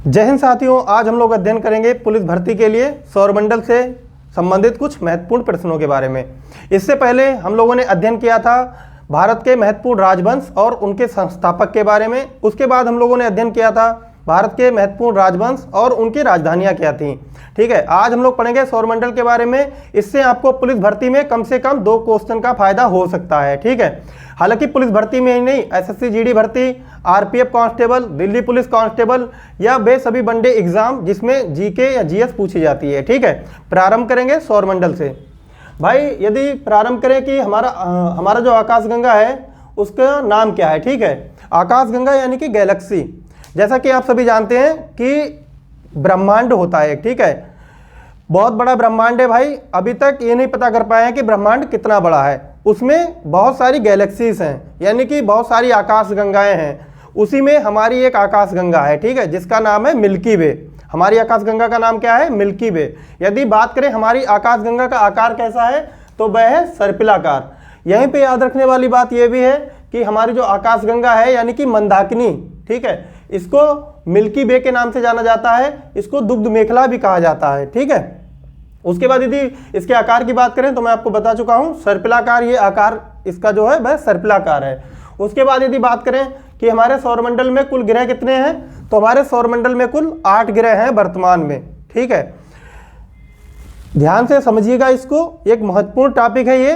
जय हिंद साथियों, आज हम लोग अध्ययन करेंगे पुलिस भर्ती के लिए सौरमंडल से संबंधित कुछ महत्वपूर्ण प्रश्नों के बारे में। इससे पहले हम लोगों ने अध्ययन किया था भारत के महत्वपूर्ण राजवंश और उनके संस्थापक के बारे में। उसके बाद हम लोगों ने अध्ययन किया था भारत के महत्वपूर्ण राजवंश और उनकी राजधानियां क्या थीं। ठीक है, आज हम लोग पढ़ेंगे सौरमंडल के बारे में। इससे आपको पुलिस भर्ती में कम से कम 2 क्वेश्चन का फायदा हो सकता है। ठीक है, हालांकि पुलिस भर्ती में ही नहीं, एसएससी जीडी भर्ती, RPF constable, Delhi police constable या वे सभी वनडे एग्जाम जिसमें जीके या जीएस पूछी जाती है। ठीक है, प्रारंभ करेंगे सौरमंडल से। भाई यदि प्रारंभ करें कि हमारा जो आकाशगंगा है उसका नाम क्या है। ठीक है, आकाशगंगा यानी कि गैलेक्सी। जैसा कि आप सभी जानते हैं कि ब्रह्मांड होता है। ठीक है, बहुत बड़ा ब्रह्मांड है भाई। अभी तक ये नहीं पता कर पाए हैं कि ब्रह्मांड कितना बड़ा है। उसमें बहुत सारी गैलेक्सीज हैं, यानी कि बहुत सारी आकाशगंगाएं हैं। उसी में हमारी एक आकाशगंगा है, ठीक है, जिसका नाम है मिल्की वे। हमारी आकाशगंगा का नाम क्या है? मिल्की वे। यदि बात करें हमारी आकाशगंगा का आकार कैसा है, तो वह है सर्पिलाकार। यहीं पे याद रखने वाली बात यह भी है कि हमारी जो आकाशगंगा है यानी कि मंदाकिनी, ठीक है, इसको मिल्की वे के नाम से जाना जाता है। इसको दुग्ध मेखला भी कहा जाता है। ठीक है, उसके बाद यदि इसके आकार की बात करें तो मैं आपको बता चुका हूं सर्पिलाकार, ये आकार इसका जो है वह सर्पिलाकार है। उसके बाद यदि बात करें कि हमारे सौरमंडल में कुल ग्रह कितने हैं, तो हमारे सौरमंडल में कुल 8 ग्रह हैं वर्तमान में। ठीक है, ध्यान से समझिएगा इसको, एक महत्वपूर्ण टॉपिक है ये।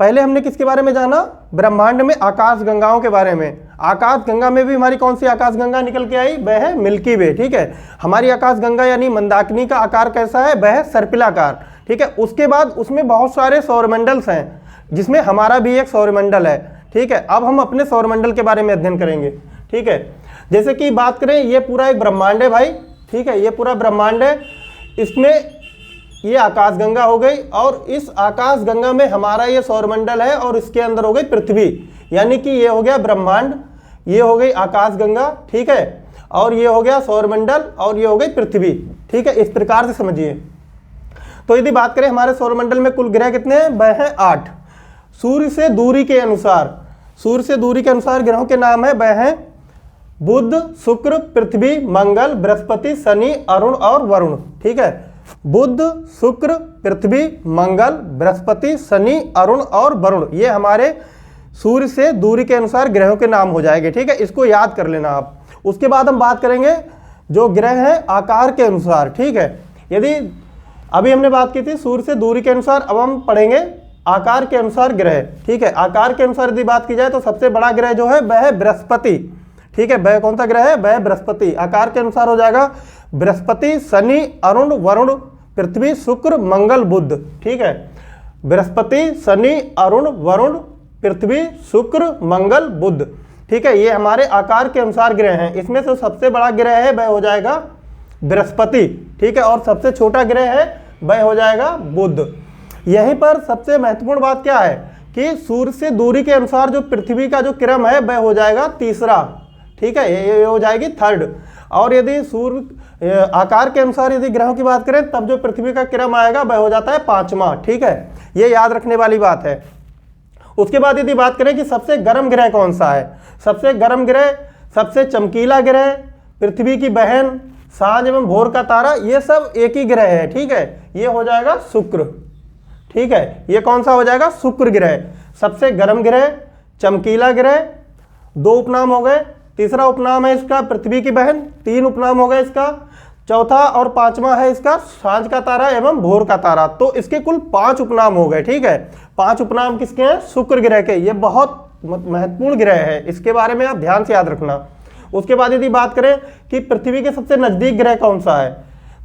पहले हमने किसके बारे में जाना? ब्रह्मांड में आकाशगंगाओं के बारे में। आकाशगंगा में भी हमारी कौन सी आकाशगंगा निकल के आई? वह है मिल्की वे। ठीक है, हमारी आकाशगंगा यानी मंदाकिनी का आकार कैसा है? वह है सर्पिलाकार। ठीक है, उसके बाद उसमें बहुत सारे सौरमंडल्स हैं, जिसमें हमारा भी एक सौरमंडल है। ठीक है, अब हम अपने सौरमंडल के बारे में अध्ययन करेंगे। ठीक है, जैसे कि बात करें, ये पूरा एक ब्रह्मांड है भाई। ठीक है, ये पूरा ब्रह्मांड है। इसमें ये आकाशगंगा हो गई और इस आकाशगंगा में हमारा ये सौरमंडल है और इसके अंदर हो गई पृथ्वी, यानी कि ये हो गया ब्रह्मांड, ये हो गई आकाशगंगा। ठीक है, और ये हो गया सौरमंडल और ये हो गई पृथ्वी। ठीक है, इस प्रकार से समझिए। तो यदि बात करें हमारे सौरमंडल में कुल ग्रह कितने हैं? वह है 8। सूर्य से दूरी के अनुसार ग्रहों के नाम है, वह है बुध, शुक्र, पृथ्वी, मंगल, बृहस्पति, शनि, अरुण और वरुण। ठीक है, बुध, शुक्र, पृथ्वी, मंगल, बृहस्पति, शनि, अरुण और वरुण, ये हमारे सूर्य से दूरी के अनुसार ग्रहों के नाम हो जाएंगे। ठीक है, इसको याद कर लेना आप। उसके बाद हम बात करेंगे जो ग्रह हैं आकार के अनुसार। ठीक है, यदि अभी हमने बात की थी सूर्य से दूरी के अनुसार, अब हम पढ़ेंगे आकार के अनुसार ग्रह। ठीक है, आकार के अनुसार यदि बात की जाए तो सबसे बड़ा ग्रह जो है वह है बृहस्पति। ठीक है, वह कौन सा ग्रह है? वह बृहस्पति। आकार के अनुसार हो जाएगा बृहस्पति, शनि, अरुण, वरुण, पृथ्वी, शुक्र, मंगल, बुध। ठीक है, बृहस्पति, शनि, अरुण, वरुण, पृथ्वी, शुक्र, मंगल, बुध। ठीक है, ये हमारे आकार के अनुसार ग्रह हैं। इसमें से सबसे बड़ा ग्रह है वह हो जाएगा बृहस्पति। ठीक है, और सबसे छोटा ग्रह है वह हो जाएगा बुध। यहीं पर सबसे महत्वपूर्ण बात क्या है कि सूर्य से दूरी के अनुसार जो पृथ्वी का जो क्रम है वह हो जाएगा तीसरा। ठीक है, ये हो जाएगी 3rd। और यदि सूर्य आकार के अनुसार यदि ग्रहों की बात करें तब जो पृथ्वी का क्रम आएगा वह हो जाता है 5वां। ठीक है, ये याद रखने वाली बात है। उसके बाद यदि बात करें कि सबसे गर्म ग्रह कौन सा है, सबसे गर्म ग्रह, सबसे चमकीला ग्रह, पृथ्वी की बहन, सांझ एवं भोर का तारा, ये सब एक ही ग्रह है। ठीक है, ये हो जाएगा शुक्र। ठीक है, ये कौन सा हो जाएगा? शुक्र ग्रह। सबसे गर्म ग्रह, चमकीला ग्रह, 2 उपनाम हो गए। तीसरा उपनाम है इसका पृथ्वी की बहन, 3 उपनाम हो गए इसका। चौथा और 5वां है इसका सांझ का तारा एवं भोर का तारा। तो इसके कुल 5 उपनाम हो गए। ठीक है, 5 उपनाम किसके हैं? शुक्र ग्रह के। ये बहुत महत्वपूर्ण ग्रह है, इसके बारे में आप ध्यान से याद रखना। उसके बाद यदि बात करें कि पृथ्वी के सबसे नजदीक ग्रह कौन सा है,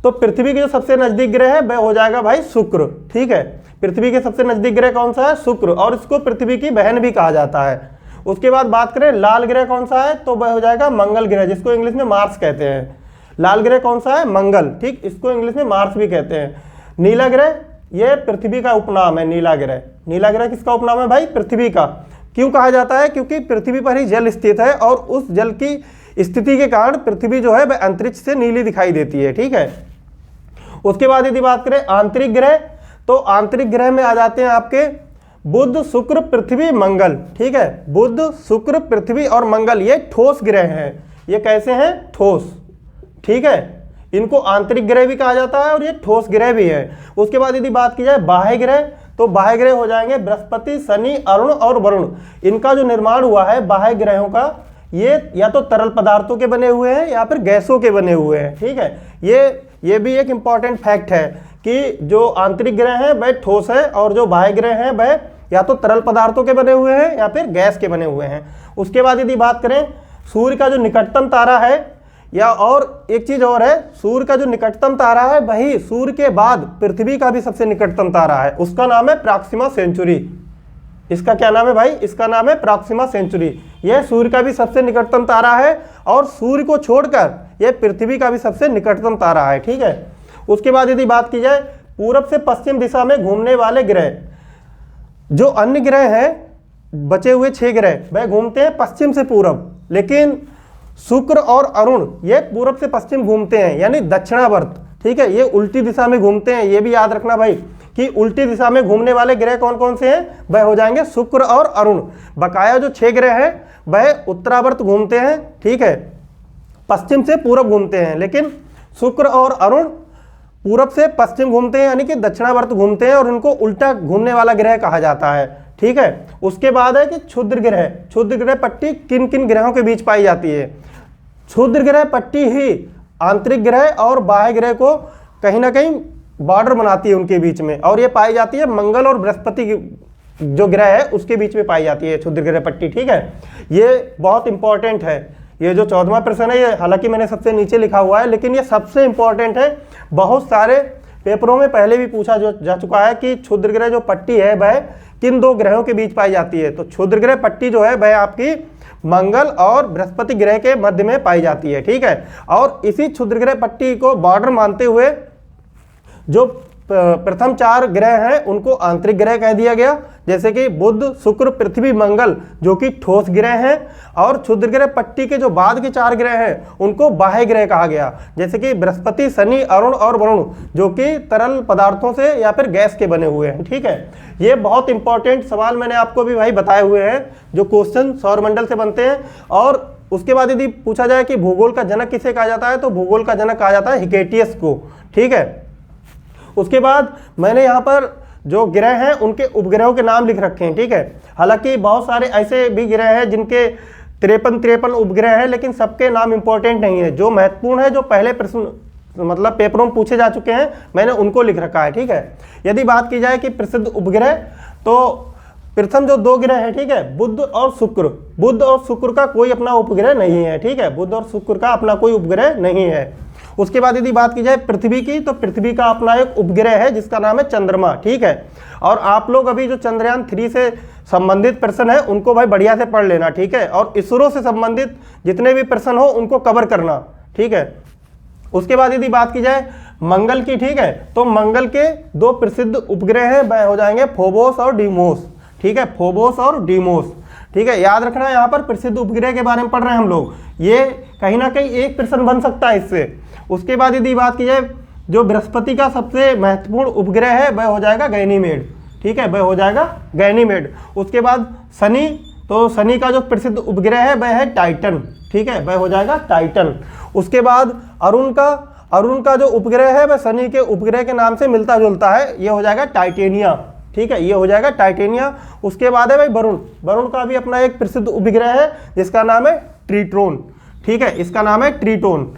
तो पृथ्वी के जो सबसे नजदीक ग्रह है वह हो जाएगा भाई शुक्र। ठीक है, पृथ्वी के सबसे नजदीक ग्रह कौन सा है? शुक्र, और इसको पृथ्वी की बहन भी कहा जाता है। उसके बाद बात करें लाल ग्रह कौन सा है, तो वह हो जाएगा मंगल ग्रह, जिसको इंग्लिश में मार्स कहते हैं। लाल ग्रह कौन सा है? मंगल। ठीक, इसको इंग्लिश में मार्स भी कहते हैं। नीला ग्रह, यह पृथ्वी का उपनाम है। नीला ग्रह, नीला ग्रह किसका उपनाम है भाई? पृथ्वी का। क्यों कहा जाता है? क्योंकि पृथ्वी पर ही जल स्थित है और उस जल की स्थिति के कारण पृथ्वी जो है वह अंतरिक्ष से नीली दिखाई देती है। ठीक है, उसके बाद यदि बात करें आंतरिक ग्रह, तो आंतरिक ग्रह में आ जाते हैं आपके बुध, शुक्र, पृथ्वी, मंगल। ठीक है, बुध, शुक्र, पृथ्वी और मंगल ये ठोस ग्रह हैं। ये कैसे हैं? ठोस। ठीक है, इनको आंतरिक ग्रह भी कहा जाता है और ये ठोस ग्रह भी है। उसके बाद यदि बात की जाए बाह्य ग्रह, तो बाह्य ग्रह हो जाएंगे बृहस्पति, शनि, अरुण और वरुण। इनका जो निर्माण हुआ है बाह्य ग्रहों का, ये या तो तरल पदार्थों के बने हुए हैं या फिर गैसों के बने हुए हैं। ठीक है, ये भी एक इंपॉर्टेंट फैक्ट है कि जो आंतरिक ग्रह हैं वह ठोस है और जो बाह्य ग्रह हैं वह या तो तरल पदार्थों के बने हुए हैं या फिर गैस के बने हुए हैं। उसके बाद यदि बात करें सूर्य का जो निकटतम तारा है, या और एक चीज और है, सूर्य का जो निकटतम तारा है वही सूर्य के बाद पृथ्वी का भी सबसे निकटतम तारा है, उसका नाम है प्रॉक्सिमा सेंचुरी। इसका क्या नाम है भाई? इसका नाम है प्रॉक्सिमा सेंचुरी। यह सूर्य का भी सबसे निकटतम तारा है और सूर्य को छोड़कर यह पृथ्वी का भी सबसे निकटतम तारा है। ठीक है, उसके बाद यदि बात की जाए पूरब से पश्चिम दिशा में घूमने वाले ग्रह, जो अन्य ग्रह हैं बचे हुए 6 ग्रह वह घूमते हैं पश्चिम से पूरब, लेकिन शुक्र और अरुण ये पूरब से पश्चिम घूमते हैं, यानी दक्षिणावर्त। ठीक है, ये उल्टी दिशा में घूमते हैं। ये भी याद रखना भाई कि उल्टी दिशा में घूमने वाले ग्रह कौन कौन से हैं, वह हो जाएंगे शुक्र और अरुण। बकाया जो 6 ग्रह हैं वह उत्तरावर्त घूमते हैं। ठीक है, पश्चिम से पूरब घूमते हैं, लेकिन शुक्र और अरुण पूरब से पश्चिम घूमते हैं, यानी कि दक्षिणावर्त घूमते हैं और इनको उल्टा घूमने वाला ग्रह कहा जाता है। ठीक है, उसके बाद है कि क्षुद्र ग्रह। क्षुद्र ग्रह पट्टी किन किन ग्रहों के बीच पाई जाती है? क्षुद्र ग्रह पट्टी ही आंतरिक ग्रह और बाह्य ग्रह को कहीं ना कहीं बॉर्डर बनाती है उनके बीच में, और ये पाई जाती है मंगल और बृहस्पति जो ग्रह है उसके बीच में पाई जाती है क्षुद्र ग्रह पट्टी। ठीक है, ये बहुत इंपॉर्टेंट है। ये जो 14वां प्रश्न है, ये हालांकि मैंने सबसे नीचे लिखा हुआ है, लेकिन ये सबसे इंपॉर्टेंट है। बहुत सारे पेपरों में पहले भी पूछा जा चुका है कि क्षुद्र ग्रह जो पट्टी है वह किन 2 ग्रहों के बीच पाई जाती है। तो क्षुद्र ग्रह पट्टी जो है वह आपकी मंगल और बृहस्पति ग्रह के मध्य में पाई जाती है। ठीक है, और इसी क्षुद्र ग्रह पट्टी को बॉर्डर मानते हुए जो प्रथम 4 ग्रह हैं उनको आंतरिक ग्रह कह दिया गया, जैसे कि बुध, शुक्र, पृथ्वी, मंगल जो कि ठोस ग्रह हैं, और क्षुद्र ग्रह पट्टी के जो बाद के 4 ग्रह हैं उनको बाह्य ग्रह कहा गया, जैसे कि बृहस्पति, शनि, अरुण और वरुण जो कि तरल पदार्थों से या फिर गैस के बने हुए हैं। ठीक है, ये बहुत इंपॉर्टेंट सवाल मैंने आपको भी भाई बताए हुए हैं जो क्वेश्चन सौरमंडल से बनते हैं। और उसके बाद यदि पूछा जाए कि भूगोल का जनक किसे कहा जाता है, तो भूगोल का जनक कहा जाता है हिकेटियस को। ठीक है, उसके बाद मैंने यहाँ पर जो ग्रह हैं उनके उपग्रहों के नाम लिख रखे हैं। ठीक है, हालांकि बहुत सारे ऐसे भी ग्रह हैं जिनके 53 उपग्रह हैं, लेकिन सबके नाम इंपॉर्टेंट नहीं है। जो महत्वपूर्ण है, जो पहले प्रश्न मतलब पेपरों में पूछे जा चुके हैं, मैंने उनको लिख रखा है। ठीक है, यदि बात की जाए कि प्रसिद्ध उपग्रह, तो प्रथम जो 2 ग्रह है, ठीक है, बुध और शुक्र। बुध और शुक्र का कोई अपना उपग्रह नहीं है। ठीक है, बुध और शुक्र का अपना कोई उपग्रह नहीं है। उसके बाद यदि बात की जाए पृथ्वी की, तो पृथ्वी का अपना एक उपग्रह है जिसका नाम है चंद्रमा। ठीक है, और आप लोग अभी जो चंद्रयान 3 से संबंधित प्रश्न है उनको भाई बढ़िया से पढ़ लेना। ठीक है, और इसरो से संबंधित जितने भी प्रश्न हो उनको कवर करना। ठीक है, उसके बाद यदि बात की जाए मंगल की, ठीक है, तो मंगल के 2 प्रसिद्ध उपग्रह हैं, वह हो जाएंगे फोबोस और डीमोस। ठीक है, फोबोस और डीमोस। ठीक है, याद रखना यहाँ पर प्रसिद्ध उपग्रह के बारे में पढ़ रहे हैं हम लोग, ये कहीं ना कहीं एक प्रश्न बन सकता है इससे। उसके बाद यदि बात की जाए जो बृहस्पति का सबसे महत्वपूर्ण उपग्रह है वह हो जाएगा गैनीमेड। ठीक है, वह हो जाएगा गैनीमेड। उसके बाद शनि, तो शनि का जो प्रसिद्ध उपग्रह है वह है टाइटन। ठीक है, वह हो जाएगा टाइटन। उसके बाद अरुण का जो उपग्रह है वह शनि के उपग्रह के नाम से मिलता जुलता है, यह हो जाएगा टाइटेनिया। ठीक है, ये हो जाएगा टाइटेनिया। उसके बाद है भाई वरुण का भी अपना एक प्रसिद्ध उपग्रह है जिसका नाम है ट्रिटोन। ठीक है, इसका नाम है ट्रिटोन।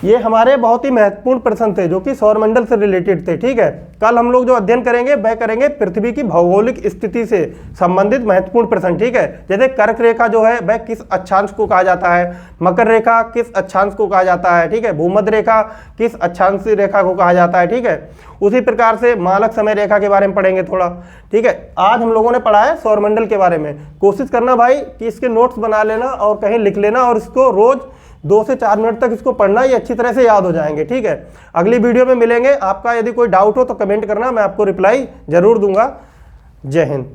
ये हमारे बहुत ही महत्वपूर्ण प्रश्न थे जो कि सौरमंडल से रिलेटेड थे। ठीक है, कल हम लोग जो अध्ययन करेंगे वह करेंगे पृथ्वी की भौगोलिक स्थिति से संबंधित महत्वपूर्ण प्रश्न। ठीक है, जैसे कर्क रेखा जो है वह किस अक्षांश को कहा जाता है, मकर रेखा किस अक्षांश को कहा जाता है। ठीक है, भूमध्य रेखा किस अक्षांश रेखा को कहा जाता है। ठीक है, उसी प्रकार से मानक समय रेखा के बारे में पढ़ेंगे थोड़ा। ठीक है, आज हम लोगों ने पढ़ा है सौरमंडल के बारे में। कोशिश करना भाई कि इसके नोट्स बना लेना और कहीं लिख लेना, और इसको रोज 2 से 4 मिनट तक इसको पढ़ना, ये अच्छी तरह से याद हो जाएंगे। ठीक है, अगली वीडियो में मिलेंगे। आपका यदि कोई डाउट हो तो कमेंट करना, मैं आपको रिप्लाई जरूर दूंगा। जय हिंद।